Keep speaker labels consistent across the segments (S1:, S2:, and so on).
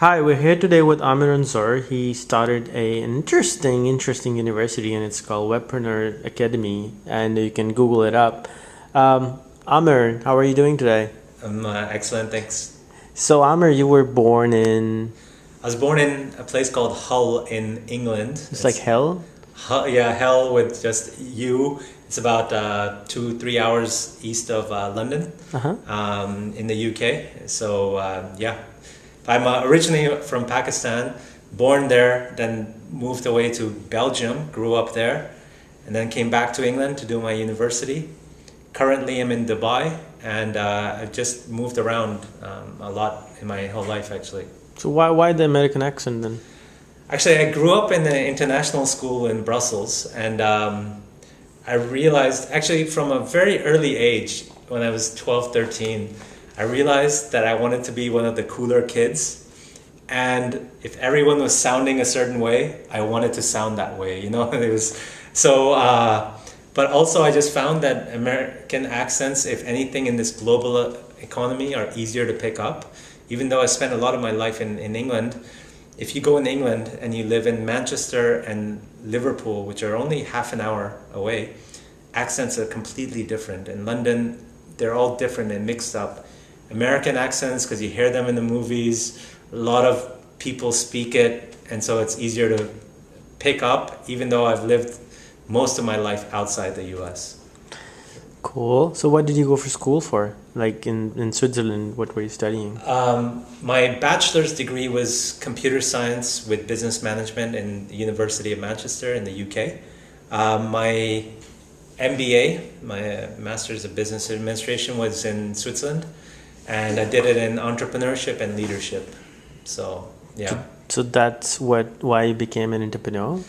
S1: Hi, we're here today with Amir and Anzur. He started an interesting university, and it's called Webprenuer Academy, and you can Google it up. Amir, how are you doing today?
S2: I'm excellent, thanks.
S1: So, Amir, you were born in.
S2: I was born in a place called Hull in England.
S1: It's like hell?
S2: Yeah, Hull with just U. It's about 2-3 hours east of London,
S1: Uh-huh.
S2: in the UK. So, yeah. I'm originally from Pakistan, born there, then moved away to Belgium, grew up there, and then came back to England to do my university. Currently, I'm in Dubai, and I've just moved around a lot in my whole life, actually.
S1: So, why the American accent then?
S2: Actually, I grew up in an international school in Brussels, and I realized, actually, from a very early age, when I was 12, 13, I realized that I wanted to be one of the cooler kids. And if everyone was sounding a certain way, I wanted to sound that way, you know? It was so, but also I just found that American accents, if anything in this global economy, are easier to pick up. Even though I spent a lot of my life in England, if you go in England and you live in Manchester and Liverpool, which are only half an hour away, accents are completely different. In London, they're all different and mixed up. American accents, because you hear them in the movies, a lot of people speak it, and so it's easier to pick up, even though I've lived most of my life outside the US.
S1: Cool. So, what did you go for school for? Like in Switzerland, what were you studying?
S2: My bachelor's degree was computer science with business management in the University of Manchester in the UK. My MBA, my Master's of Business Administration, was in Switzerland, and I did it in entrepreneurship and leadership. So, yeah.
S1: So that's why you became an entrepreneur?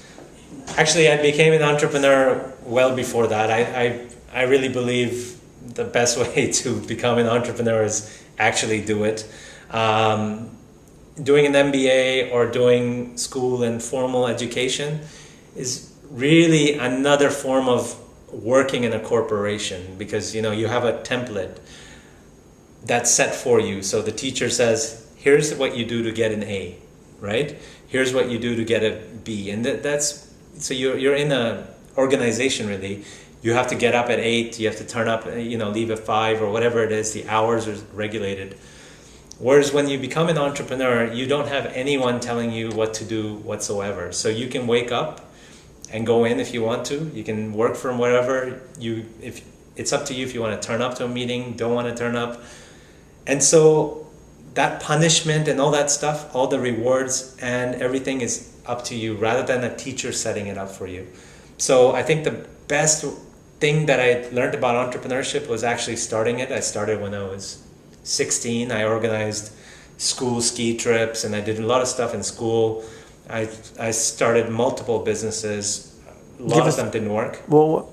S2: Actually, I became an entrepreneur well before that. I really believe the best way to become an entrepreneur is actually do it. Doing an MBA or doing school and formal education is really another form of working in a corporation, because you have a template that's set for you. So the teacher says, here's what you do to get an A, right? Here's what you do to get a B. And that's so you're in a organization, really. You have to get up at 8, you have to turn up, leave at 5 or whatever it is, the hours are regulated. Whereas when you become an entrepreneur, you don't have anyone telling you what to do whatsoever. So you can wake up and go in if you want to. You can work from wherever if it's up to you if you want to turn up to a meeting, don't want to turn up. And so that punishment and all that stuff, all the rewards and everything is up to you rather than a teacher setting it up for you. So I think the best thing that I learned about entrepreneurship was actually starting it. I started when I was 16. I organized school ski trips, and I did a lot of stuff in school. I started multiple businesses. A lot of them didn't work.
S1: Well,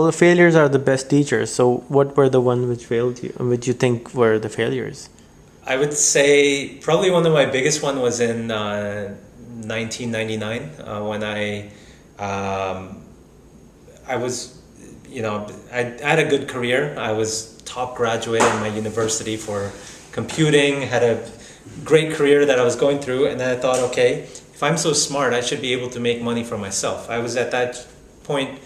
S1: the failures are the best teachers. So, what were the ones which failed you, and which you think were the failures?
S2: I would say probably one of my biggest one was in 1999 when I was, I had a good career. I was top graduate in my university for computing, had a great career that I was going through, and then I thought, okay, if I'm so smart, I should be able to make money for myself. I was at that point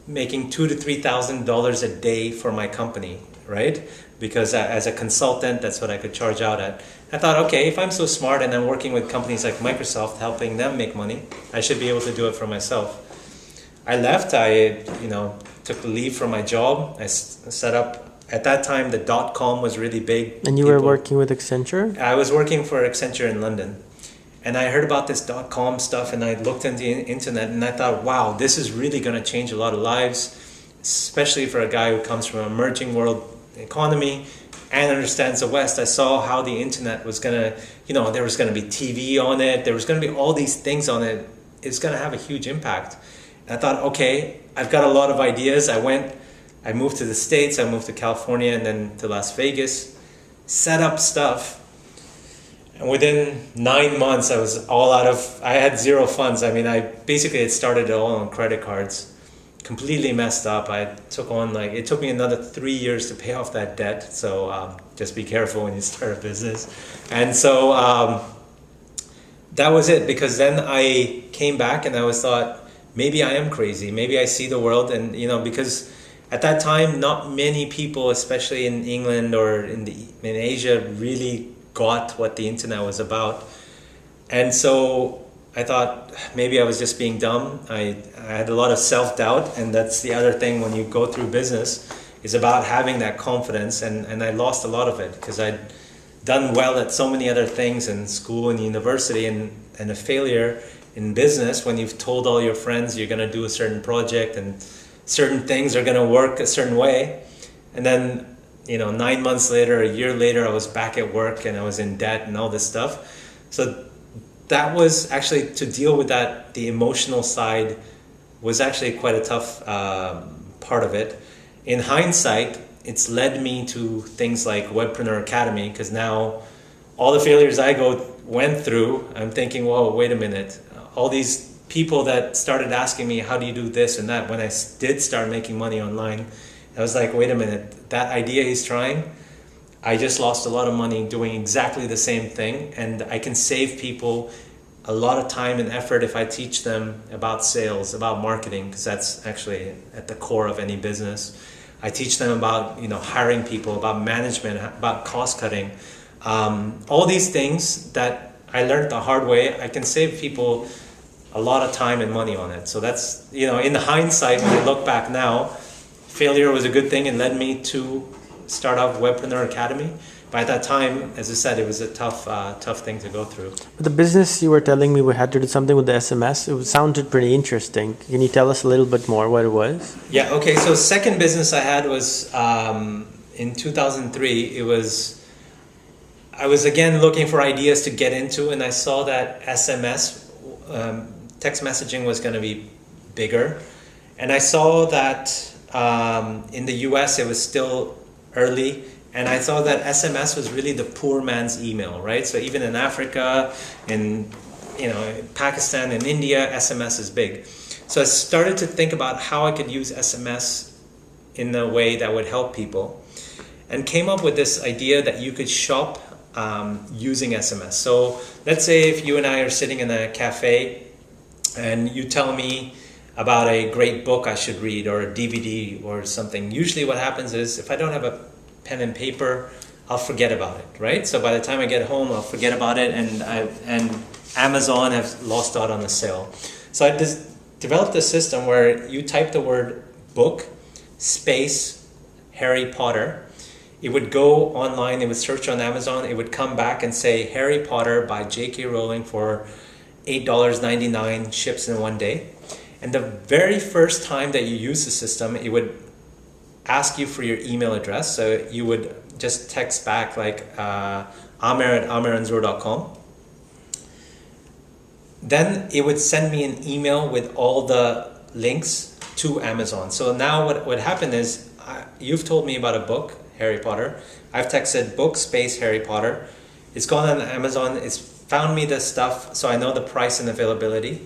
S2: making $2,000 to $3,000 a day for my company, right? Because as a consultant, that's what I could charge out at. I thought, okay, if I'm so smart and I'm working with companies like Microsoft, helping them make money, I should be able to do it for myself. I left. I took leave from my job. I set up. At that time, the .com was really big.
S1: And you were working with Accenture?
S2: I was working for Accenture in London. And I heard about this .com stuff, and I looked into the internet, and I thought, wow, this is really going to change a lot of lives, especially for a guy who comes from an emerging world economy and understands the West. I saw how the internet was going to, there was going to be TV on it. There was going to be all these things on it. It's going to have a huge impact. And I thought, okay, I've got a lot of ideas. I moved to the States, I moved to California, and then to Las Vegas, set up stuff. And within 9 months, I had zero funds. I mean, I basically had started it all on credit cards, completely messed up. I took on, it took me another 3 years to pay off that debt. So just be careful when you start a business. And so that was it, because then I came back and I was thought, maybe I am crazy. Maybe I see the world, and because at that time, not many people, especially in England or in Asia, really got what the internet was about. And so I thought maybe I was just being dumb. I had a lot of self-doubt, and that's the other thing when you go through business, is about having that confidence, and I lost a lot of it because I'd done well at so many other things in school and university, and a failure in business when you've told all your friends you're going to do a certain project and certain things are going to work a certain way, and then 9 months later, a year later, I was back at work and I was in debt and all this stuff. So that was actually, to deal with that, the emotional side was actually quite a tough part of it. In hindsight, it's led me to things like Webprenuer Acadmey, because now all the failures I went through, I'm thinking, whoa, wait a minute. All these people that started asking me, how do you do this and that, when I did start making money online, I was like, wait a minute, that idea he's trying, I just lost a lot of money doing exactly the same thing, and I can save people a lot of time and effort if I teach them about sales, about marketing, because that's actually at the core of any business. I teach them about hiring people, about management, about cost cutting, all these things that I learned the hard way. I can save people a lot of time and money on it. So that's, in hindsight, when I look back now, failure was a good thing and led me to start off Webprenuer Academy. But at that time, as I said, it was a tough thing to go through.
S1: But the business you were telling me we had to do something with the SMS, it sounded pretty interesting. Can you tell us a little bit more what it was?
S2: Yeah, okay. So second business I had was in 2003. I was again looking for ideas to get into, and I saw that SMS, text messaging, was going to be bigger. And I saw that in the US it was still early. And I thought that SMS was really the poor man's email, right? So even in Africa, in Pakistan and India, SMS is big. So I started to think about how I could use SMS in a way that would help people, and came up with this idea that you could shop using SMS. So let's say if you and I are sitting in a cafe and you tell me about a great book I should read, or a DVD or something. Usually what happens is, if I don't have a pen and paper, I'll forget about it, right? So by the time I get home, I'll forget about it, and Amazon has lost out on the sale. So I just developed a system where you type the word book space Harry Potter. It would go online, it would search on Amazon, it would come back and say Harry Potter by J.K. Rowling for $8.99, ships in 1 day. And the very first time that you use the system, it would ask you for your email address. So you would just text back like Amir@amiranzur.com. Then it would send me an email with all the links to Amazon. So now what happened is, you've told me about a book, Harry Potter. I've texted book space Harry Potter. It's gone on Amazon. It's found me the stuff, so I know the price and availability.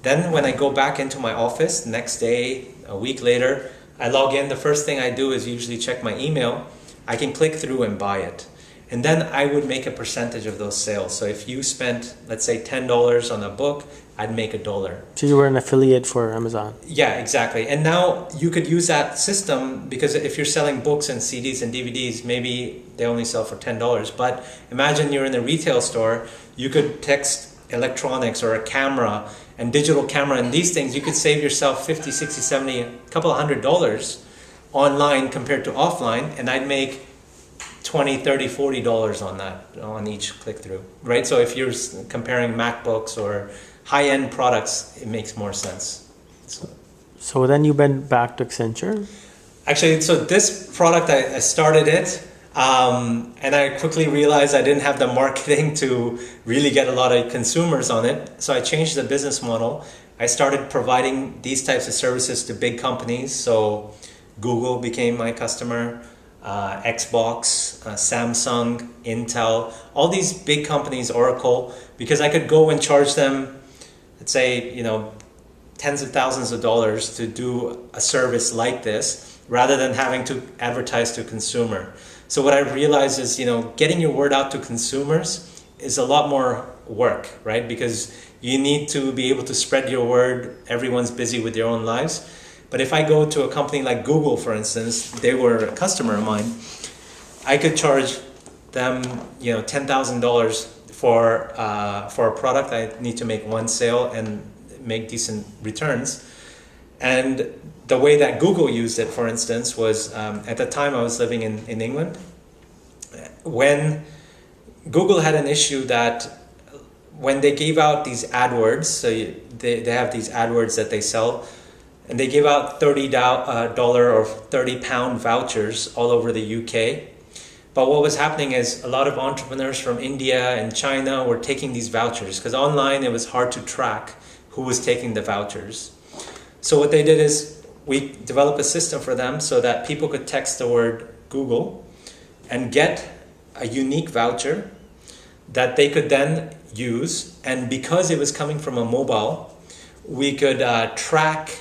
S2: Then when I go back into my office next day, a week later, I log in. The first thing I do is usually check my email. I can click through and buy it. And then I would make a percentage of those sales. So if you spent, let's say, $10 on a book, I'd make $1.
S1: So you were an affiliate for Amazon.
S2: Yeah, exactly. And now you could use that system, because if you're selling books and CDs and DVDs, maybe they only sell for $10. But imagine you're in a retail store, you could text electronics or a camera and digital camera and these things. You could save yourself 50, 60, 70, a couple of $100 online compared to offline, and I'd make $20, $30, $40 on that, on each click-through, right? So if you're comparing MacBooks or high-end products, it makes more sense.
S1: So then you went back to Accenture?
S2: Actually, so this product, I started it, and I quickly realized I didn't have the marketing to really get a lot of consumers on it. So I changed the business model. I started providing these types of services to big companies. So Google became my customer, Xbox, Samsung, Intel, all these big companies, Oracle, because I could go and charge them, let's say, tens of thousands of dollars to do a service like this, rather than having to advertise to consumer. So what I realized is, getting your word out to consumers is a lot more work, right? Because you need to be able to spread your word. Everyone's busy with their own lives. But if I go to a company like Google, for instance, they were a customer of mine, I could charge them, $10,000 for a product. I need to make one sale and make decent returns. And the way that Google used it, for instance, was at the time I was living in England, when Google had an issue that when they gave out these AdWords, so they have these AdWords that they sell, and they give out $30 or £30 vouchers all over the UK. But what was happening is a lot of entrepreneurs from India and China were taking these vouchers, because online it was hard to track who was taking the vouchers. So what they did is we developed a system for them so that people could text the word Google and get a unique voucher that they could then use. And because it was coming from a mobile, we could track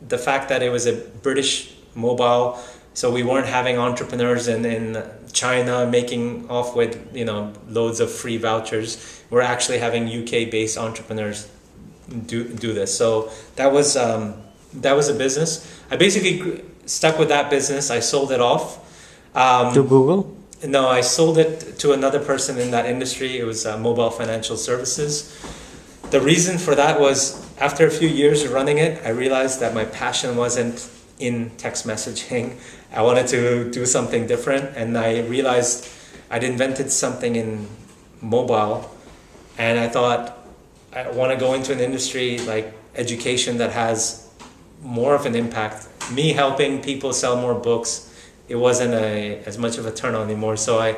S2: the fact that it was a British mobile. So we weren't having entrepreneurs in China making off with loads of free vouchers. We're actually having UK-based entrepreneurs do this. So that was a business. I basically stuck with that business. I sold it off.
S1: To Google?
S2: No, I sold it to another person in that industry. It was mobile financial services. The reason for that was after a few years of running it, I realized that my passion wasn't in text messaging. I wanted to do something different, and I realized I'd invented something in mobile, and I thought I want to go into an industry like education that has more of an impact. Me helping people sell more books, it wasn't as much of a turn on anymore. So I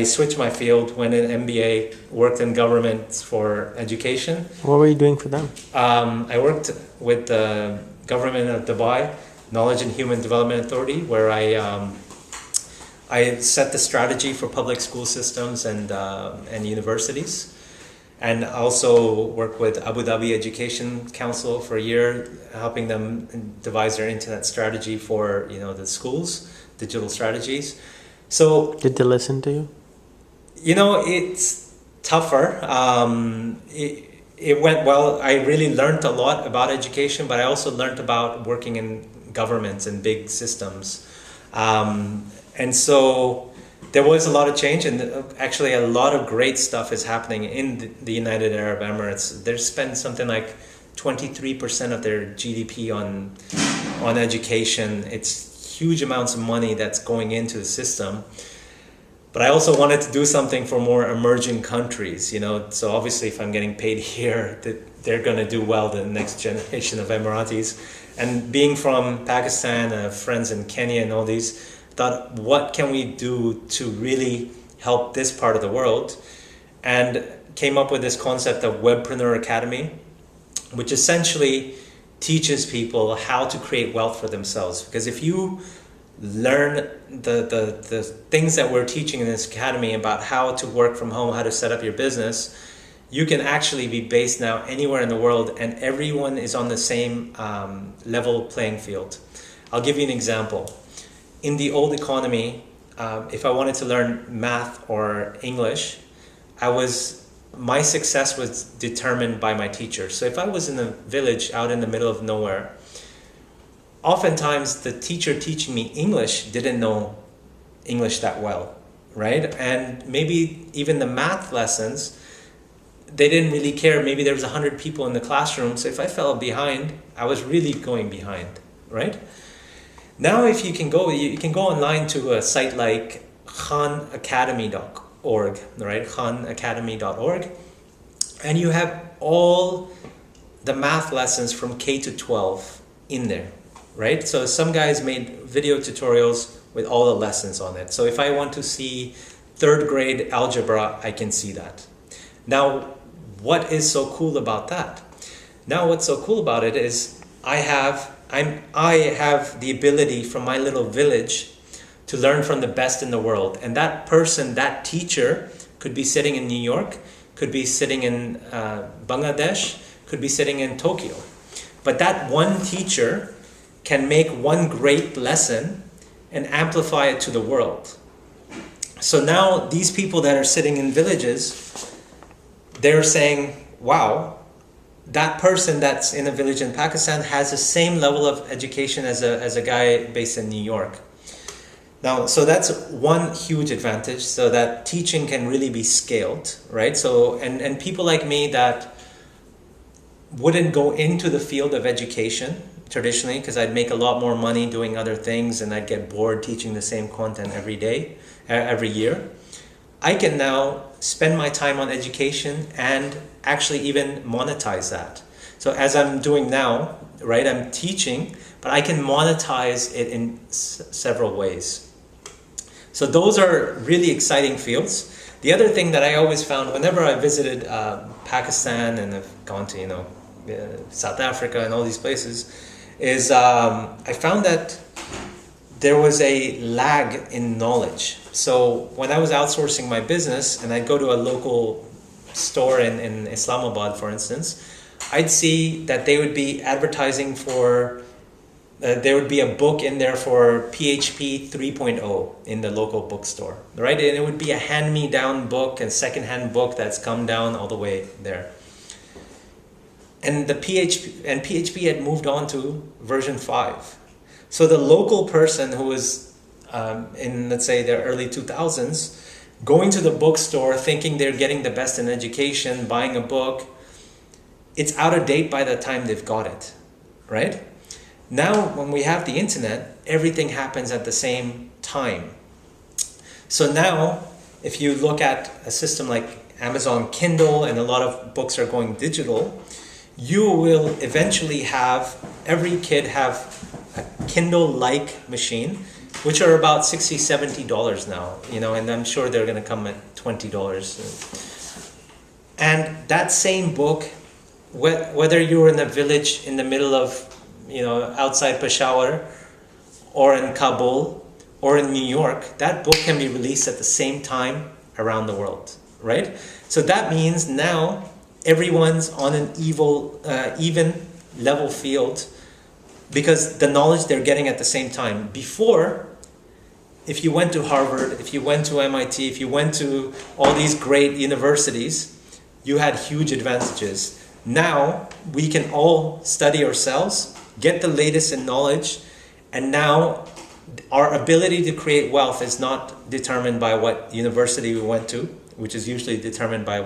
S2: switched my field, went in MBA, worked in government for education.
S1: What were you doing for them?
S2: I worked with the government of Dubai, Knowledge and Human Development Authority, where I set the strategy for public school systems and universities. And also worked with Abu Dhabi Education Council for a year, helping them devise their internet strategy for the schools, digital strategies. So
S1: did they listen to you?
S2: It's tougher. It went well. I really learned a lot about education, but I also learned about working in governments and big systems. And so there was a lot of change, and actually a lot of great stuff is happening in the United Arab Emirates. They spend something like 23% of their GDP on education. It's huge amounts of money that's going into the system. But I also wanted to do something for more emerging countries, So obviously if I'm getting paid here, they're going to do well, the next generation of Emiratis. And being from Pakistan, friends in Kenya and all these, thought, what can we do to really help this part of the world? And came up with this concept of Webprenuer Acadmey, which essentially teaches people how to create wealth for themselves. Because if you learn the things that we're teaching in this academy about how to work from home, how to set up your business, you can actually be based now anywhere in the world, and everyone is on the same level playing field. I'll give you an example. In the old economy, if I wanted to learn math or English, my success was determined by my teacher. So if I was in a village out in the middle of nowhere, oftentimes the teacher teaching me English didn't know English that well, right? And maybe even the math lessons, they didn't really care. Maybe there was 100 people in the classroom, so if I fell behind, I was really going behind, right? Now if you can go online to a site like khanacademy.org, right? khanacademy.org, and you have all the math lessons from K to 12 in there, right? So some guys made video tutorials with all the lessons on it. So if I want to see 3rd grade algebra, I can see that. Now, what is so cool about that? Now what's so cool about it is I have the ability from my little village to learn from the best in the world. And that person, that teacher, could be sitting in New York, could be sitting in Bangladesh, could be sitting in Tokyo. But that one teacher can make one great lesson and amplify it to the world. So now these people that are sitting in villages, they're saying, wow, that person that's in a village in Pakistan has the same level of education as a guy based in New York. Now, so that's one huge advantage, so that teaching can really be scaled, right? So, and people like me that wouldn't go into the field of education traditionally, because I'd make a lot more money doing other things and I'd get bored teaching the same content every day, every year. I can now spend my time on education and actually even monetize that. So as I'm doing now, right, I'm teaching, but I can monetize it in several ways. So those are really exciting fields. The other thing that I always found whenever I visited Pakistan and I've gone to, South Africa and all these places, is I found that there was a lag in knowledge. So when I was outsourcing my business and I'd go to a local store in Islamabad, for instance, I'd see that they would be advertising for, there would be a book in there for PHP 3.0 in the local bookstore, right? And it would be a hand-me-down book, a second-hand book that's come down all the way there. And PHP had moved on to version 5. So the local person who was in, let's say, the early 2000s, going to the bookstore thinking they're getting the best in education, buying a book, it's out of date by the time they've got it, right? Now, when we have the internet, everything happens at the same time. So now, if you look at a system like Amazon Kindle and a lot of books are going digital, you will eventually have, every kid have a Kindle-like machine, which are about $60, $70 now, and I'm sure they're going to come at $20. And that same book, whether you're in a village in the middle of, outside Peshawar, or in Kabul, or in New York, that book can be released at the same time around the world, right? So that means now everyone's on an even level field because the knowledge they're getting at the same time. Before, if you went to Harvard, if you went to MIT, if you went to all these great universities, you had huge advantages. Now, we can all study ourselves, get the latest in knowledge, and now our ability to create wealth is not determined by what university we went to, which is usually determined by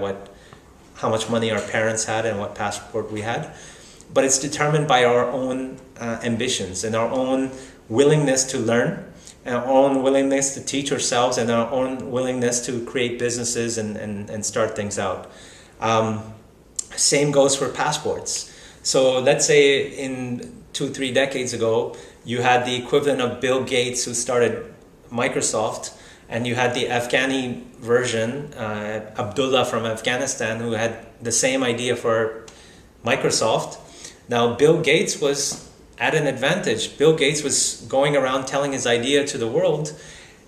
S2: how much money our parents had and what passport we had, but it's determined by our own ambitions and our own willingness to learn, and our own willingness to teach ourselves, and our own willingness to create businesses and start things out. Same goes for passports. So let's say in 2-3 decades ago, you had the equivalent of Bill Gates who started Microsoft, and you had the Afghani version, Abdullah from Afghanistan, who had the same idea for Microsoft. Now, Bill Gates was at an advantage. Bill Gates was going around telling his idea to the world,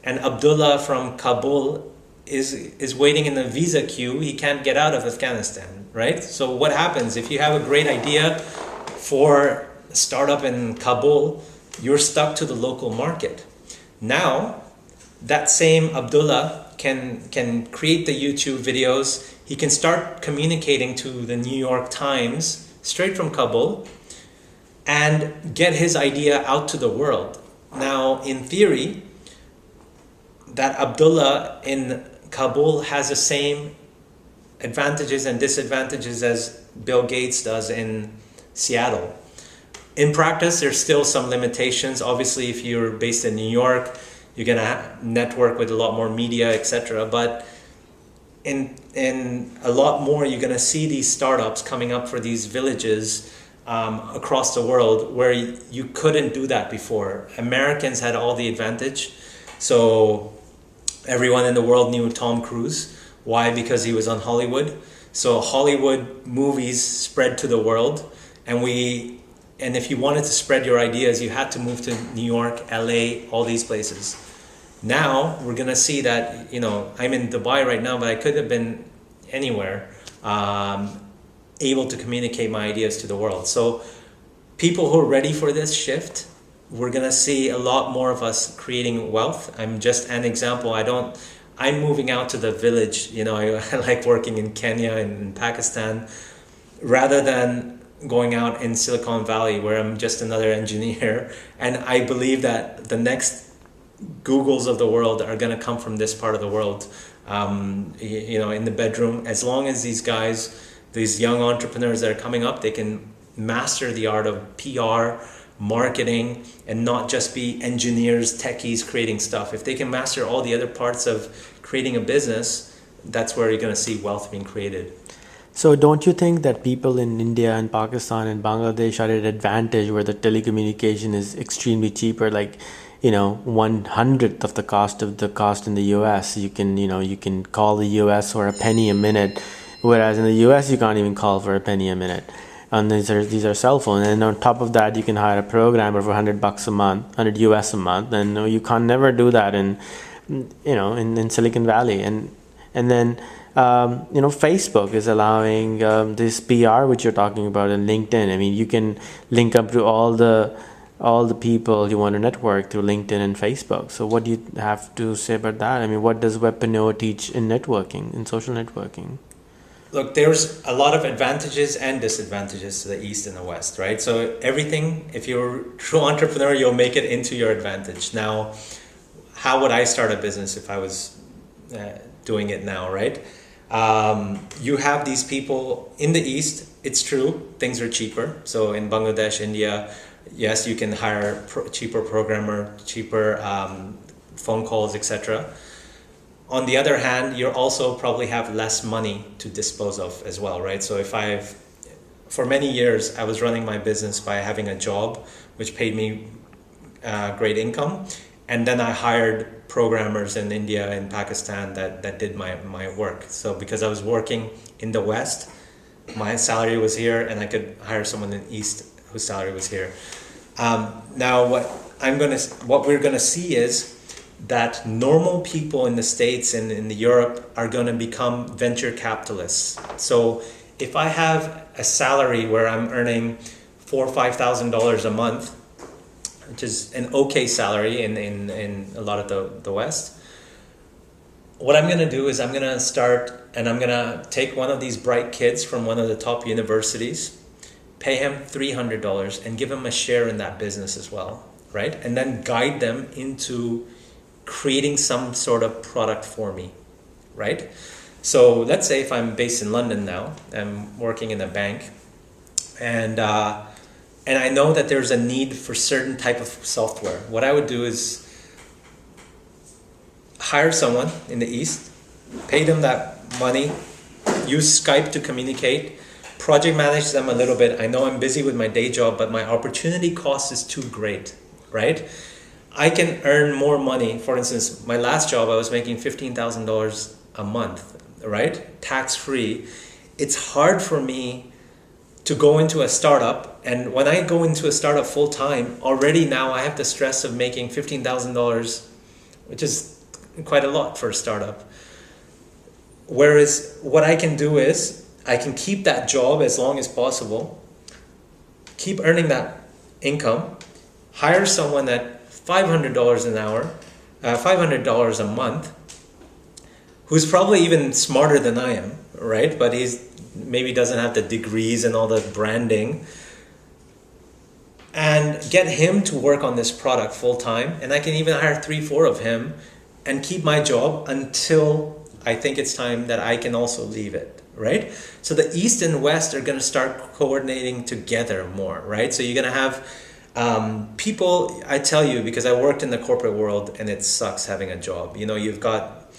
S2: and Abdullah from Kabul is waiting in the visa queue. He can't get out of Afghanistan, right? So what happens if you have a great idea for a startup in Kabul? You're stuck to the local market. Now, that same Abdullah can create the YouTube videos. He can start communicating to the New York Times straight from Kabul and get his idea out to the world. Now, in theory, that Abdullah in Kabul has the same advantages and disadvantages as Bill Gates does in Seattle. In practice, there's still some limitations. Obviously, if you're based in New York, you're gonna network with a lot more media, etc. But in a lot more, you're gonna see these startups coming up for these villages across the world where you couldn't do that before. Americans had all the advantage. So everyone in the world knew Tom Cruise. Why? Because he was on Hollywood. So Hollywood movies spread to the world, and if you wanted to spread your ideas, you had to move to New York, LA, all these places. Now we're gonna see that, I'm in Dubai right now, but I could have been anywhere, able to communicate my ideas to the world. So people who are ready for this shift, we're gonna see a lot more of us creating wealth. I'm just an example. I'm moving out to the village. You know, I like working in Kenya and in Pakistan rather than going out in Silicon Valley where I'm just another engineer. And I believe that the next Googles of the world are going to come from this part of the world. You know, in the bedroom, as long as these guys, these young entrepreneurs that are coming up, they can master the art of PR, marketing, and not just be engineers, techies creating stuff. If they can master all the other parts of creating a business, that's where you're going to see wealth being created.
S1: So don't you think that people in India and Pakistan and Bangladesh are at an advantage where the telecommunication is extremely cheaper, like, you know, 1/100th of the cost in the US? You can, you know, you can call the US for a penny a minute, whereas in the US you can't even call for a penny a minute. And these are cell phones, and on top of that you can hire a programmer for $100 a month, 100 US a month, and you can't never do that in, you know, in Silicon Valley. And then you know, Facebook is allowing this PR which you're talking about in LinkedIn. I mean, you can link up to all the people you want to network through LinkedIn and Facebook. So what do you have to say about that? I mean, what does Webprenuer teach in networking, in social networking?
S2: Look, there's a lot of advantages and disadvantages to the East and the West, right? So everything, if you're a true entrepreneur, you'll make it into your advantage. Now, how would I start a business if I was doing it now, right? You have these people in the East, it's true, things are cheaper. So in Bangladesh, India, yes, you can hire cheaper programmer, cheaper phone calls, etc. On the other hand, you also probably have less money to dispose of as well, right? So for many years, I was running my business by having a job which paid me great income. And then I hired programmers in India and Pakistan that did my work. So because I was working in the West, my salary was here, and I could hire someone in the East whose salary was here. Now what we're gonna see is that normal people in the States and in Europe are gonna become venture capitalists. So if I have a salary where I'm earning $4,000 or $5,000 a month, which is an okay salary in a lot of the West, what I'm going to do is I'm going to start, and I'm going to take one of these bright kids from one of the top universities, pay him $300 and give him a share in that business as well, right? And then guide them into creating some sort of product for me, right? So let's say if I'm based in London now, I'm working in a bank, and I know that there's a need for certain type of software. What I would do is hire someone in the East, pay them that money, use Skype to communicate, project manage them a little bit. I know I'm busy with my day job, but my opportunity cost is too great, right? I can earn more money. For instance, my last job, I was making $15,000 a month, right? Tax-free. It's hard for me to go into a startup, and when I go into a startup full-time, already now I have the stress of making $15,000, which is quite a lot for a startup. Whereas what I can do is I can keep that job as long as possible, keep earning that income, hire someone at $500 an hour, $500 a month, who's probably even smarter than I am, right? But he's maybe doesn't have the degrees and all the branding, and get him to work on this product full time. And I can even hire 3-4 of him and keep my job until I think it's time that I can also leave it, right? So the East and West are going to start coordinating together more, right? So you're going to have people, I tell you, because I worked in the corporate world and it sucks having a job. You know, you've got,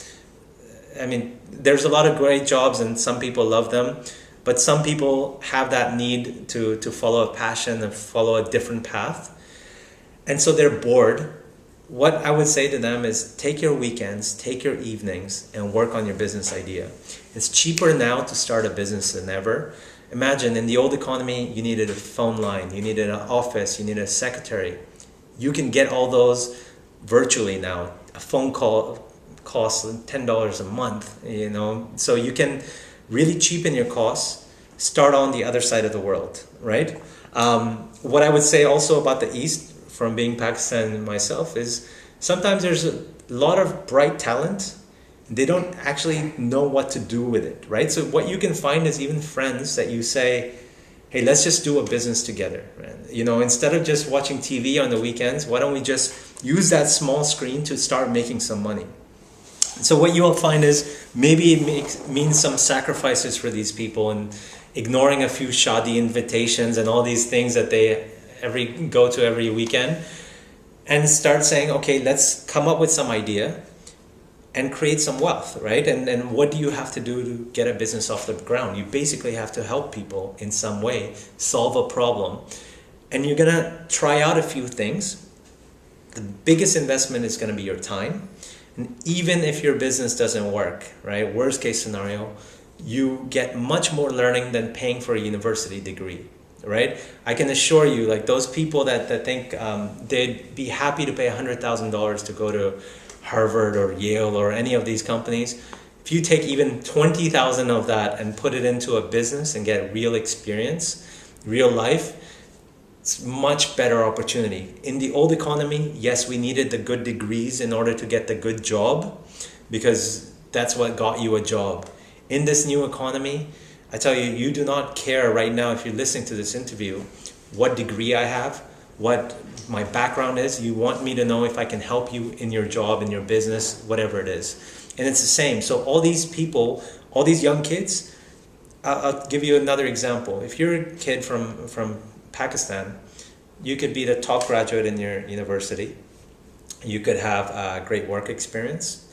S2: I mean, there's a lot of great jobs and some people love them, but some people have that need to follow a passion and follow a different path. And so they're bored. What I would say to them is take your weekends, take your evenings, and work on your business idea. It's cheaper now to start a business than ever. Imagine in the old economy, you needed a phone line, you needed an office, you needed a secretary. You can get all those virtually now. A phone call costs $10 a month, you know, so you can really cheapen your costs, start on the other side of the world, right? What I would say also about the East, from being Pakistan myself, is sometimes there's a lot of bright talent They don't actually know what to do with it, right? So what you can find is even friends that you say, hey, let's just do a business together. Right? You know, instead of just watching TV on the weekends, why don't we just use that small screen to start making some money? So what you will find is maybe it means some sacrifices for these people and ignoring a few shadi invitations and all these things that they go to every weekend, and start saying, okay, let's come up with some idea and create some wealth, right? And what do you have to do to get a business off the ground? You basically have to help people in some way, solve a problem. And you're gonna try out a few things. The biggest investment is gonna be your time. And even if your business doesn't work, right? Worst case scenario, you get much more learning than paying for a university degree, right? I can assure you, like those people that think they'd be happy to pay $100,000 to go to Harvard or Yale or any of these companies, if you take even 20,000 of that and put it into a business and get real experience, real life, it's much better opportunity. In the old economy, yes, we needed the good degrees in order to get the good job, because that's what got you a job. In this new economy, I tell you, you do not care right now, if you're listening to this interview, what degree I have, what my background is. You want me to know if I can help you in your job, in your business, whatever it is. And it's the same. So all these people, all these young kids, I'll give you another example. If you're a kid from Pakistan, you could be the top graduate in your university. You could have a great work experience.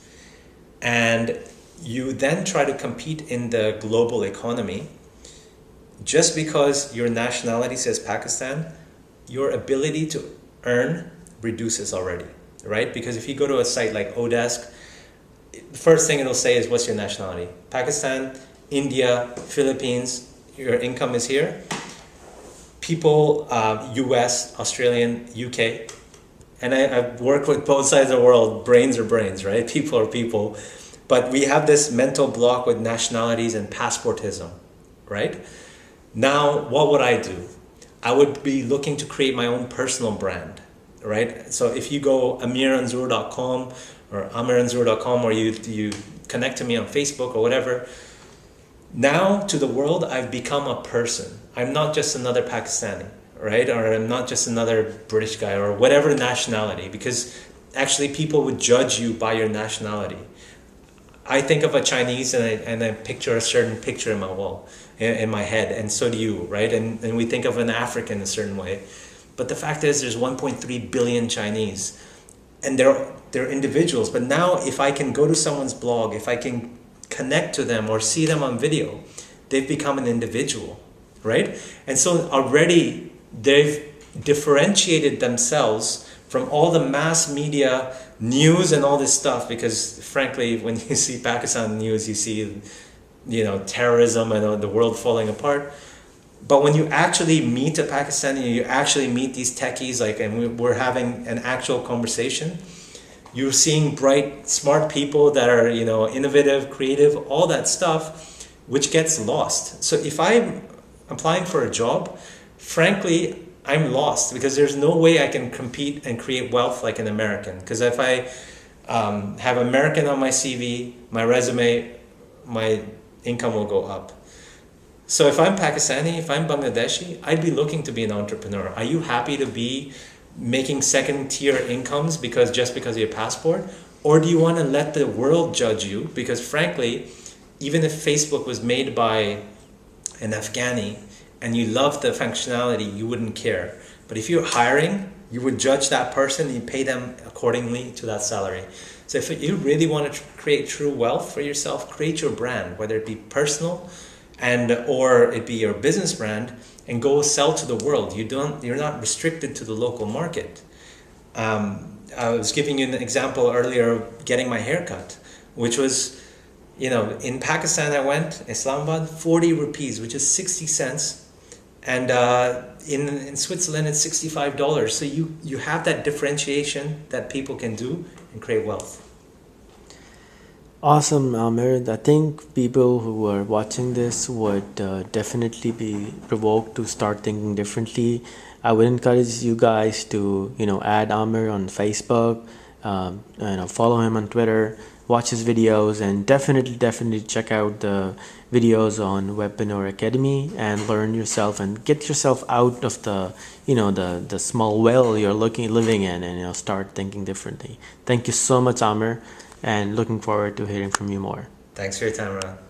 S2: And you then try to compete in the global economy. Just because your nationality says Pakistan, your ability to earn reduces already, right? Because if you go to a site like Odesk, the first thing it'll say is, what's your nationality? Pakistan, India, Philippines, your income is here. People, US, Australian, UK, and I've worked with both sides of the world. Brains are brains, right? People are people. But we have this mental block with nationalities and passportism, right? Now, what would I do? I would be looking to create my own personal brand, right? So if you go amiranzur.com or amiranzur.com, or you connect to me on Facebook or whatever, now to the world, I've become a person. I'm not just another Pakistani, right? Or I'm not just another British guy or whatever nationality, because actually people would judge you by your nationality. I think of a Chinese and I picture a certain picture in my wall, in my head, and so do you, right? And we think of an African a certain way. But the fact is there's 1.3 billion Chinese, and they're individuals. But now if I can go to someone's blog, if I can connect to them or see them on video, they've become an individual, right? And so already they've differentiated themselves from all the mass media news and all this stuff, because frankly, when you see Pakistan news, you see, terrorism and the world falling apart. But when you actually meet a Pakistani, you actually meet these techies, and we're having an actual conversation, you're seeing bright, smart people that are, innovative, creative, all that stuff, which gets lost. So if I'm applying for a job, frankly, I'm lost, because there's no way I can compete and create wealth like an American. Because if I have American on my CV, my resume, my income will go up. So if I'm Pakistani, if I'm Bangladeshi, I'd be looking to be an entrepreneur. Are you happy to be making second-tier incomes just because of your passport? Or do you want to let the world judge you? Because frankly, even if Facebook was made by an Afghani, and you love the functionality, you wouldn't care. But if you're hiring, you would judge that person and you pay them accordingly to that salary. So if you really want to create true wealth for yourself, create your brand, whether it be personal or it be your business brand, and go sell to the world. You're not restricted to the local market. I was giving you an example earlier of getting my hair cut, which was, in Pakistan I went, Islamabad, 40 rupees, which is 60 cents. And in Switzerland, it's $65. So you have that differentiation that people can do and create wealth.
S1: Awesome, Amir. I think people who are watching this would definitely be provoked to start thinking differently. I would encourage you guys to, add Amir on Facebook, follow him on Twitter, watch his videos, and definitely check out the videos on Webprenuer Academy and learn yourself and get yourself out of the the small well you're living in, and start thinking differently. Thank you so much, Amir, and looking forward to hearing from you more.
S2: Thanks for your time, Ron.